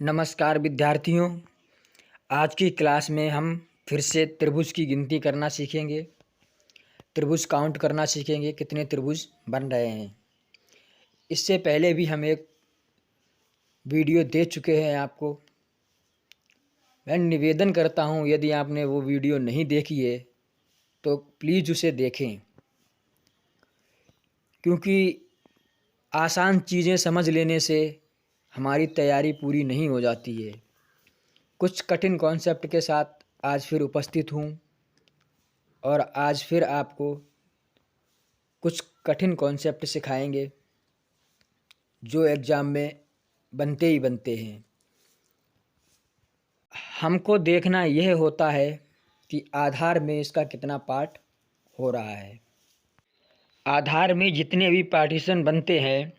नमस्कार विद्यार्थियों। आज की क्लास में हम फिर से त्रिभुज की गिनती करना सीखेंगे। त्रिभुज काउंट करना सीखेंगे, कितने त्रिभुज बन रहे हैं। इससे पहले भी हम एक वीडियो दे चुके हैं आपको। मैं निवेदन करता हूं, यदि आपने वो वीडियो नहीं देखी है तो प्लीज़ उसे देखें, क्योंकि आसान चीज़ें समझ लेने से हमारी तैयारी पूरी नहीं हो जाती है। कुछ कठिन कॉन्सेप्ट के साथ आज फिर उपस्थित हूँ और आज फिर आपको कुछ कठिन कॉन्सेप्ट सिखाएंगे जो एग्ज़ाम में बनते ही बनते हैं। हमको देखना यह होता है कि आधार में इसका कितना पार्ट हो रहा है। आधार में जितने भी पार्टीशन बनते हैं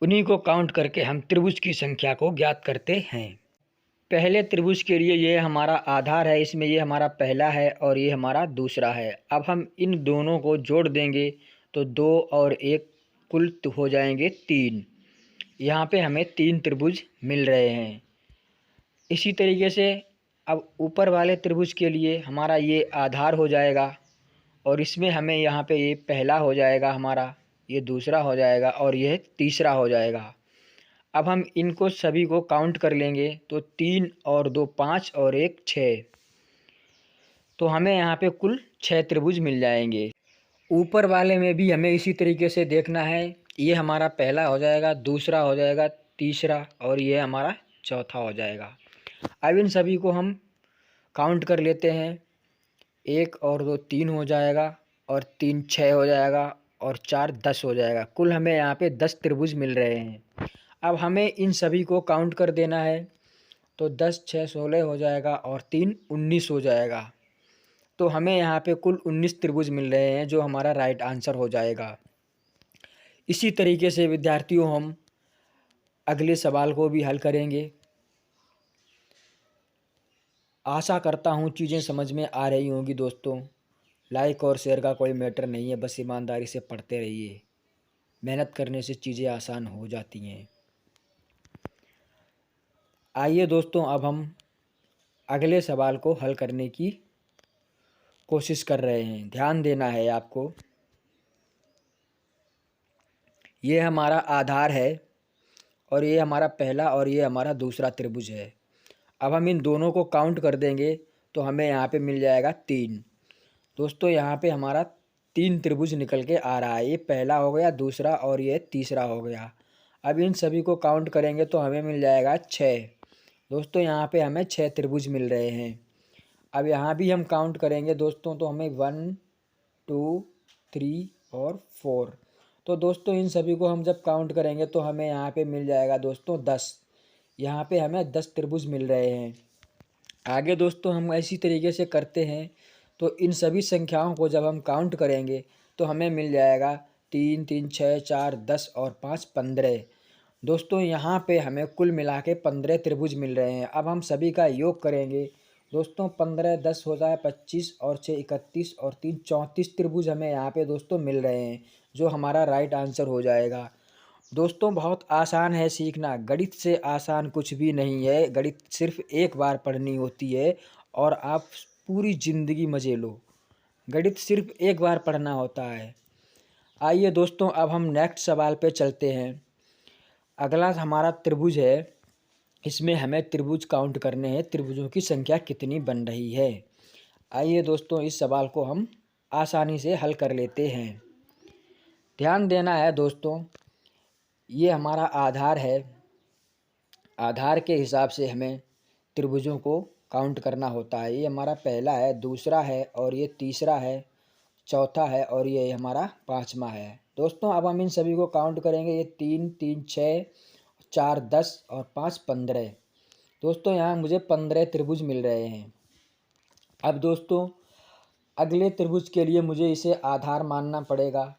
उन्हीं को काउंट करके हम त्रिभुज की संख्या को ज्ञात करते हैं। पहले त्रिभुज के लिए ये हमारा आधार है, इसमें ये हमारा पहला है और ये हमारा दूसरा है। अब हम इन दोनों को जोड़ देंगे तो 2 और 1 कुल हो जाएंगे 3। यहाँ पे हमें 3 त्रिभुज मिल रहे हैं। इसी तरीके से अब ऊपर वाले त्रिभुज के लिए हमारा ये आधार हो जाएगा और इसमें हमें यहाँ पे ये पहला हो जाएगा हमारा, ये दूसरा हो जाएगा और यह तीसरा हो जाएगा। अब हम इनको सभी को काउंट कर लेंगे तो 3 और 2 5 और 1 6, तो हमें यहाँ पे कुल 6 त्रिभुज मिल जाएंगे। ऊपर वाले में भी हमें इसी तरीके से देखना है। ये हमारा पहला हो जाएगा, दूसरा हो जाएगा, तीसरा और ये हमारा चौथा हो जाएगा। अब इन सभी को हम काउंट कर लेते हैं। 1 और 2 3 हो जाएगा और 3 6 हो जाएगा और 4 10 हो जाएगा। कुल हमें यहाँ पे 10 त्रिभुज मिल रहे हैं। अब हमें इन सभी को काउंट कर देना है तो 10 6 16 हो जाएगा और 3 19 हो जाएगा। तो हमें यहाँ पे कुल 19 त्रिभुज मिल रहे हैं, जो हमारा राइट आंसर हो जाएगा। इसी तरीके से विद्यार्थियों हम अगले सवाल को भी हल करेंगे। आशा करता हूँ चीज़ें समझ में आ रही होंगी दोस्तों। लाइक और शेयर का कोई मैटर नहीं है, बस ईमानदारी से पढ़ते रहिए। मेहनत करने से चीज़ें आसान हो जाती हैं। आइए दोस्तों, अब हम अगले सवाल को हल करने की कोशिश कर रहे हैं। ध्यान देना है आपको। ये हमारा आधार है और ये हमारा पहला और ये हमारा दूसरा त्रिभुज है। अब हम इन दोनों को काउंट कर देंगे तो हमें यहाँ पे मिल जाएगा 3। दोस्तों यहाँ पे हमारा 3 त्रिभुज निकल के आ रहा है। ये पहला हो गया, दूसरा और ये तीसरा हो गया। अब इन सभी को काउंट करेंगे तो हमें मिल जाएगा 6। दोस्तों यहाँ पे हमें 6 त्रिभुज मिल रहे हैं। अब यहाँ भी हम काउंट करेंगे दोस्तों तो हमें 1 2 3 और 4। तो दोस्तों इन सभी को हम जब काउंट करेंगे तो हमें यहाँ पे मिल जाएगा दोस्तों 10। यहाँ पे हमें 10 त्रिभुज मिल रहे हैं। आगे दोस्तों हम इसी तरीके से करते हैं तो इन सभी संख्याओं को जब हम काउंट करेंगे तो हमें मिल जाएगा 3 3 6 4 10 और 5 15। दोस्तों यहाँ पे हमें कुल मिला के 15 त्रिभुज मिल रहे हैं। अब हम सभी का योग करेंगे दोस्तों। 15 10 हो जाए 25 और 6 31 और 3 34 त्रिभुज हमें यहाँ पे दोस्तों मिल रहे हैं, जो हमारा राइट आंसर हो जाएगा। दोस्तों बहुत आसान है सीखना, गणित से आसान कुछ भी नहीं है। गणित सिर्फ एक बार पढ़नी होती है और आप पूरी ज़िंदगी मज़े लो। गणित सिर्फ एक बार पढ़ना होता है। आइए दोस्तों, अब हम नेक्स्ट सवाल पे चलते हैं। अगला हमारा त्रिभुज है, इसमें हमें त्रिभुज काउंट करने हैं, त्रिभुजों की संख्या कितनी बन रही है। आइए दोस्तों, इस सवाल को हम आसानी से हल कर लेते हैं। ध्यान देना है दोस्तों, ये हमारा आधार है। आधार के हिसाब से हमें त्रिभुजों को काउंट करना होता है। ये हमारा पहला है, दूसरा है और ये तीसरा है, चौथा है और ये हमारा पांचवा है। दोस्तों अब हम इन सभी को काउंट करेंगे। ये 3 3 6 4 10 और 5 15। दोस्तों यहाँ मुझे 15 त्रिभुज मिल रहे हैं। अब दोस्तों अगले त्रिभुज के लिए मुझे इसे आधार मानना पड़ेगा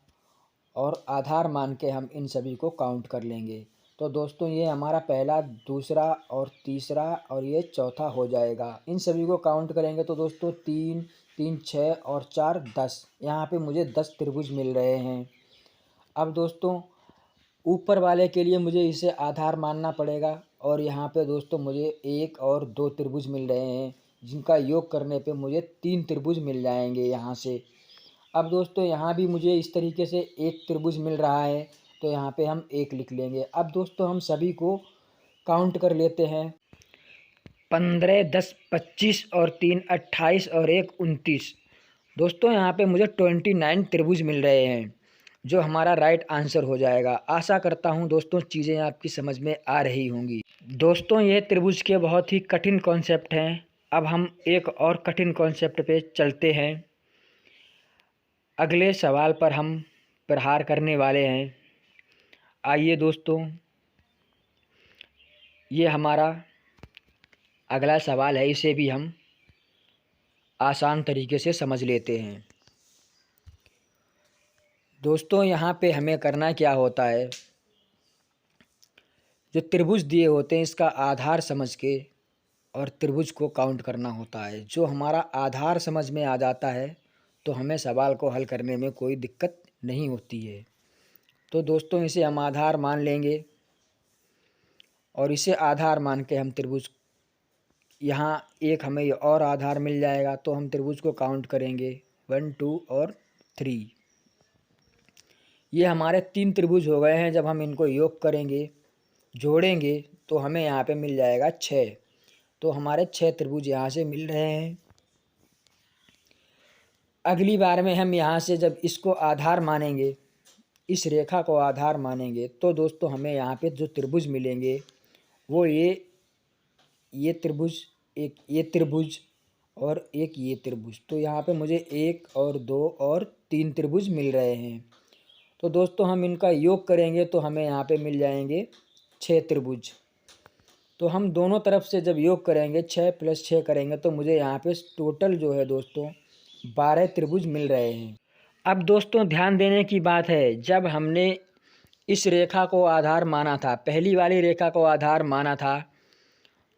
और आधार मान के हम इन सभी को काउंट कर लेंगे। तो दोस्तों ये हमारा पहला, दूसरा और तीसरा और ये चौथा हो जाएगा। इन सभी को काउंट करेंगे तो दोस्तों 3 3 6 और 4 10। यहाँ पे मुझे 10 त्रिभुज मिल रहे हैं। अब दोस्तों ऊपर वाले के लिए मुझे इसे आधार मानना पड़ेगा और यहाँ पे दोस्तों मुझे 1 और 2 त्रिभुज मिल रहे हैं, जिनका योग करने पे मुझे 3 त्रिभुज मिल जाएंगे यहाँ से। अब दोस्तों यहाँ भी मुझे इस तरीके से 1 त्रिभुज मिल रहा है, तो यहाँ पे हम 1 लिख लेंगे। अब दोस्तों हम सभी को काउंट कर लेते हैं। 15, 10, 25 और 3 28 और 1 29। दोस्तों यहाँ पे मुझे 29 त्रिभुज मिल रहे हैं, जो हमारा राइट आंसर हो जाएगा। आशा करता हूँ दोस्तों चीज़ें आपकी समझ में आ रही होंगी। दोस्तों ये त्रिभुज के बहुत ही कठिन कॉन्सेप्ट हैं। अब हम एक और कठिन कॉन्सेप्ट पे चलते हैं। अगले सवाल पर हम प्रहार करने वाले हैं। आइए दोस्तों, ये हमारा अगला सवाल है, इसे भी हम आसान तरीके से समझ लेते हैं। दोस्तों यहाँ पे हमें करना क्या होता है, जो त्रिभुज दिए होते हैं इसका आधार समझ के और त्रिभुज को काउंट करना होता है। जो हमारा आधार समझ में आ जाता है तो हमें सवाल को हल करने में कोई दिक्कत नहीं होती है। तो दोस्तों इसे हम आधार मान लेंगे और इसे आधार मान के हम त्रिभुज, यहाँ एक हमें और आधार मिल जाएगा, तो हम त्रिभुज को काउंट करेंगे 1, 2 और 3। ये हमारे 3 त्रिभुज हो गए हैं। जब हम इनको योग करेंगे, जोड़ेंगे, तो हमें यहाँ पे मिल जाएगा 6। तो हमारे 6 त्रिभुज यहाँ से मिल रहे हैं। अगली बार में हम यहाँ से जब इसको आधार मानेंगे, इस रेखा को आधार मानेंगे, तो दोस्तों हमें यहाँ पे जो त्रिभुज मिलेंगे वो ये त्रिभुज, एक ये त्रिभुज और एक ये त्रिभुज। तो यहाँ पे मुझे 1 और 2 और 3 त्रिभुज मिल रहे हैं। तो दोस्तों हम इनका योग करेंगे तो हमें यहाँ पे मिल जाएंगे 6 त्रिभुज। तो हम दोनों तरफ से जब योग करेंगे, 6 + 6 करेंगे, तो मुझे यहाँ पे टोटल जो है दोस्तों 12 त्रिभुज मिल रहे हैं। अब दोस्तों ध्यान देने की बात है, जब हमने इस रेखा को आधार माना था, पहली वाली रेखा को आधार माना था,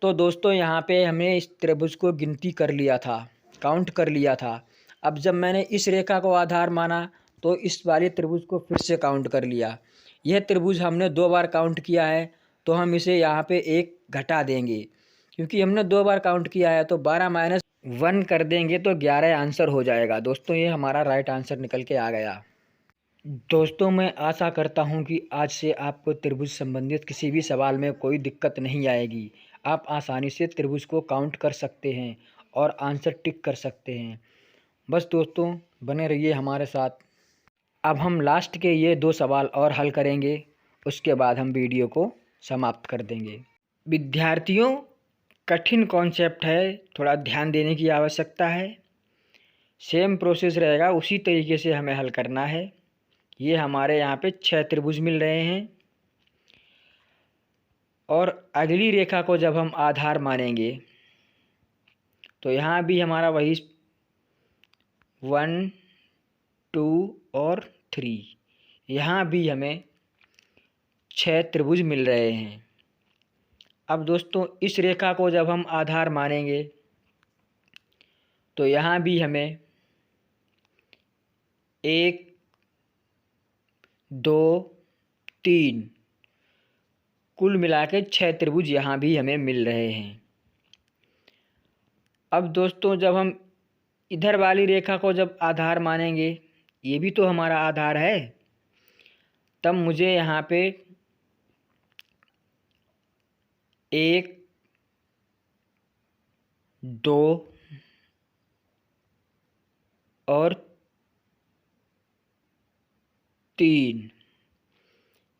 तो दोस्तों यहाँ पे हमने इस त्रिभुज को गिनती कर लिया था, काउंट कर लिया था। अब जब मैंने इस रेखा को आधार माना तो इस वाले त्रिभुज को फिर से काउंट कर लिया। यह त्रिभुज हमने 2 बार काउंट किया है, तो हम इसे यहाँ पे 1 घटा देंगे, क्योंकि हमने 2 बार काउंट किया है। तो 12 - 1 कर देंगे तो 11 आंसर हो जाएगा। दोस्तों ये हमारा राइट आंसर निकल के आ गया। दोस्तों मैं आशा करता हूँ कि आज से आपको त्रिभुज संबंधित किसी भी सवाल में कोई दिक्कत नहीं आएगी। आप आसानी से त्रिभुज को काउंट कर सकते हैं और आंसर टिक कर सकते हैं। बस दोस्तों बने रहिए हमारे साथ। अब हम लास्ट के ये 2 सवाल और हल करेंगे, उसके बाद हम वीडियो को समाप्त कर देंगे। विद्यार्थियों कठिन कॉन्सेप्ट है, थोड़ा ध्यान देने की आवश्यकता है। सेम प्रोसेस रहेगा, उसी तरीके से हमें हल करना है। ये हमारे यहाँ पे 6 त्रिभुज मिल रहे हैं और अगली रेखा को जब हम आधार मानेंगे तो यहाँ भी हमारा वही 1, 2 और 3, यहाँ भी हमें 6 त्रिभुज मिल रहे हैं। अब दोस्तों इस रेखा को जब हम आधार मानेंगे तो यहाँ भी हमें 1, 2, 3 कुल मिला के 6 त्रिभुज यहाँ भी हमें मिल रहे हैं। अब दोस्तों जब हम इधर वाली रेखा को जब आधार मानेंगे, ये भी तो हमारा आधार है, तब मुझे यहाँ पे 1, 2 और 3,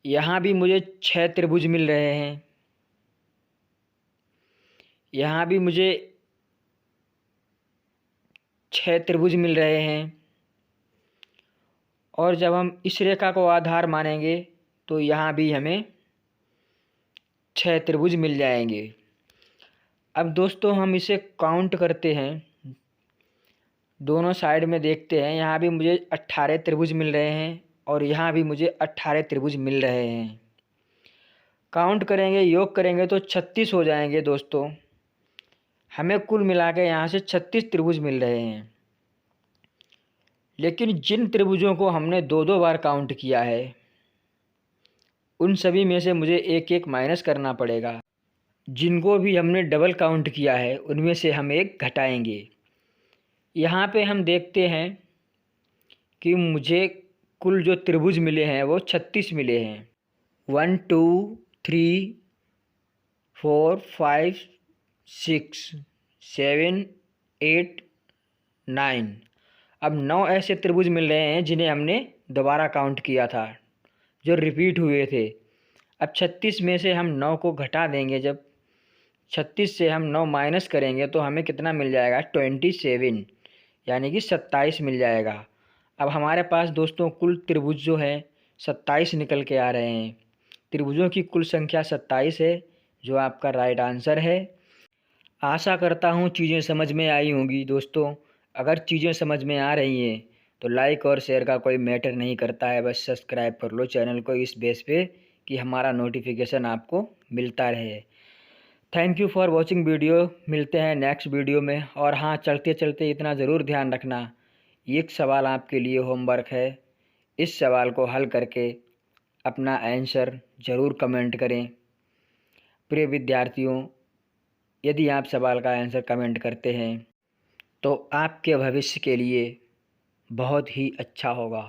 यहाँ भी मुझे 6 त्रिभुज मिल रहे हैं। यहाँ भी मुझे 6 त्रिभुज मिल रहे हैं। और जब हम इस रेखा को आधार मानेंगे तो यहाँ भी हमें 6 त्रिभुज मिल जाएंगे। अब दोस्तों हम इसे काउंट करते हैं, दोनों साइड में देखते हैं। यहाँ भी मुझे 18 त्रिभुज मिल रहे हैं और यहाँ भी मुझे 18 त्रिभुज मिल रहे हैं। काउंट करेंगे, योग करेंगे तो 36 हो जाएंगे। दोस्तों हमें कुल मिला के यहाँ से 36 त्रिभुज मिल रहे हैं। लेकिन जिन त्रिभुजों को हमने 2-2 बार काउंट किया है, उन सभी में से मुझे 1-1 माइनस करना पड़ेगा। जिनको भी हमने डबल काउंट किया है उनमें से हम एक घटाएंगे। यहाँ पे हम देखते हैं कि मुझे कुल जो त्रिभुज मिले हैं वो 36 मिले हैं। 1 2 3 4 5 6 7 8 9। अब 9 ऐसे त्रिभुज मिल रहे हैं जिन्हें हमने दोबारा काउंट किया था, जो रिपीट हुए थे। अब 36 में से हम 9 को घटा देंगे। जब 36 से हम 9 माइनस करेंगे तो हमें कितना मिल जाएगा? 27, यानी कि 27 मिल जाएगा। अब हमारे पास दोस्तों कुल त्रिभुज जो है 27 निकल के आ रहे हैं। त्रिभुजों की कुल संख्या 27 है, जो आपका राइट आंसर है। आशा करता हूँ चीज़ें समझ में आई होंगी दोस्तों। अगर चीज़ें समझ में आ रही हैं तो लाइक और शेयर का कोई मैटर नहीं करता है, बस सब्सक्राइब कर लो चैनल को इस बेस पे कि हमारा नोटिफिकेशन आपको मिलता रहे। Thank you for watching video. मिलते हैं नेक्स्ट वीडियो में। और हाँ, चलते चलते इतना ज़रूर ध्यान रखना, एक सवाल आपके लिए होमवर्क है। इस सवाल को हल करके अपना आंसर ज़रूर कमेंट करें। प्रिय विद्यार्थियों, यदि आप सवाल का आंसर कमेंट करते हैं तो आपके भविष्य के लिए बहुत ही अच्छा होगा।